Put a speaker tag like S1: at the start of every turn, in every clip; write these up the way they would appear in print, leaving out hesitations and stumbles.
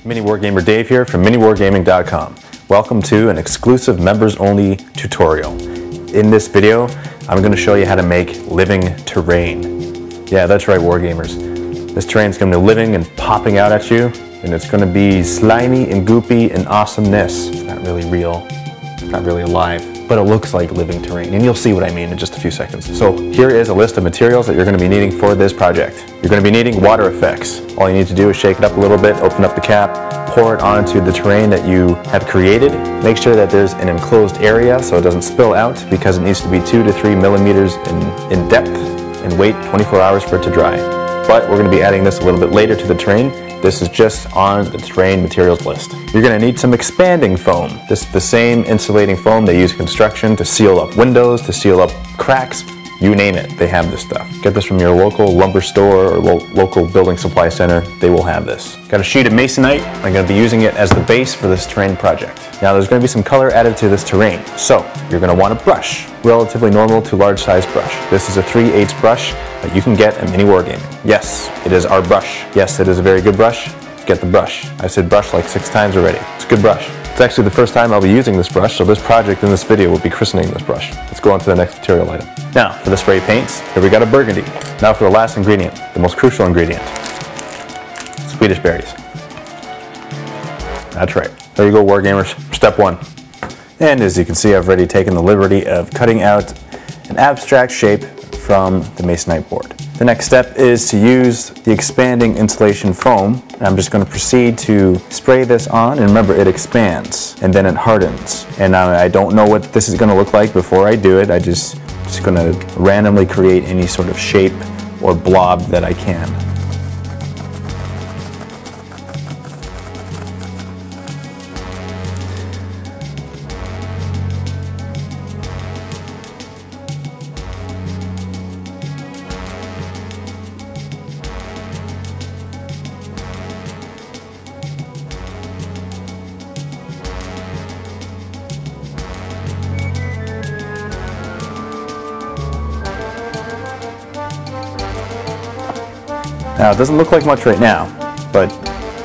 S1: MiniWargamer Dave here from MiniWarGaming.com. Welcome to an exclusive members-only tutorial. In this video, I'm going to show you how to make living terrain. Yeah, that's right, Wargamers. This terrain's going to be living and popping out at you, and it's going to be slimy and goopy and awesomeness. It's not really real, it's not really alive, but it looks like living terrain, and you'll see what I mean in just a few seconds. So here is a list of materials that you're going to be needing for this project. You're going to be needing water effects. All you need to do is shake it up a little bit, open up the cap, pour it onto the terrain that you have created. Make sure that there's an enclosed area so it doesn't spill out, because it needs to be 2 to 3 millimeters in depth, and wait 24 hours for it to dry. But we're going to be adding this a little bit later to the terrain. This is just on the terrain materials list. You're going to need some expanding foam. This is the same insulating foam they use in construction to seal up windows, to seal up cracks, you name it, they have this stuff. Get this from your local lumber store or local building supply center, they will have this. Got a sheet of masonite. I'm going to be using it as the base for this terrain project. Now there's going to be some color added to this terrain, so you're going to want a brush. Relatively normal to large size brush. This is a 3/8 brush that you can get at MiniWarGaming. Yes, it is our brush. Yes, it is a very good brush. Get the brush. I said brush like 6 times already. It's a good brush. It's actually the first time I'll be using this brush, so this project in this video will be christening this brush. Let's go on to the next material item. Now, for the spray paints, here we got a burgundy. Now for the last ingredient, the most crucial ingredient. Swedish berries. That's right. There you go, Wargamers. Step 1. And as you can see, I've already taken the liberty of cutting out an abstract shape from the masonite board. The next step is to use the expanding insulation foam. I'm just going to proceed to spray this on, and remember, it expands and then it hardens. And I don't know what this is going to look like before I do it. I'm just going to randomly create any sort of shape or blob that I can. Now, it doesn't look like much right now, but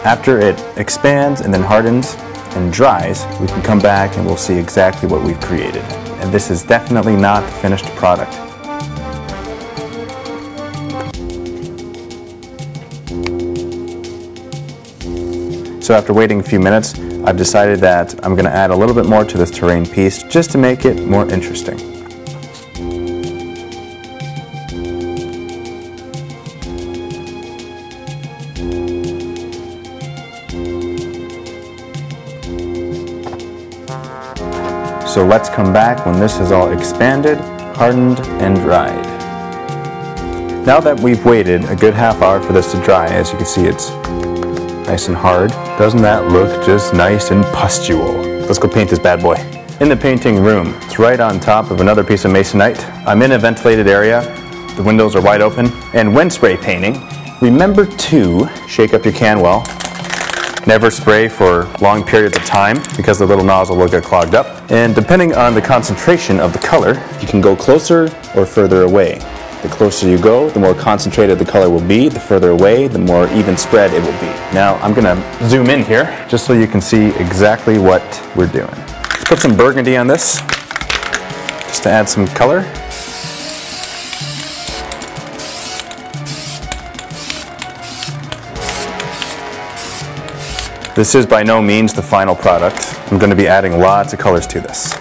S1: after it expands and then hardens and dries, we can come back and we'll see exactly what we've created. And this is definitely not the finished product. So after waiting a few minutes, I've decided that I'm going to add a little bit more to this terrain piece just to make it more interesting. So let's come back when this is all expanded, hardened, and dried. Now that we've waited a good half hour for this to dry, as you can see, it's nice and hard. Doesn't that look just nice and pustule? Let's go paint this bad boy. In the painting room, it's right on top of another piece of masonite. I'm in a ventilated area. The windows are wide open. And when spray painting, remember to shake up your can well. Never spray for long periods of time, because the little nozzle will get clogged up. And depending on the concentration of the color, you can go closer or further away. The closer you go, the more concentrated the color will be. The further away, the more even spread it will be. Now I'm going to zoom in here just so you can see exactly what we're doing. Let's put some burgundy on this just to add some color. This is by no means the final product. I'm going to be adding lots of colors to this.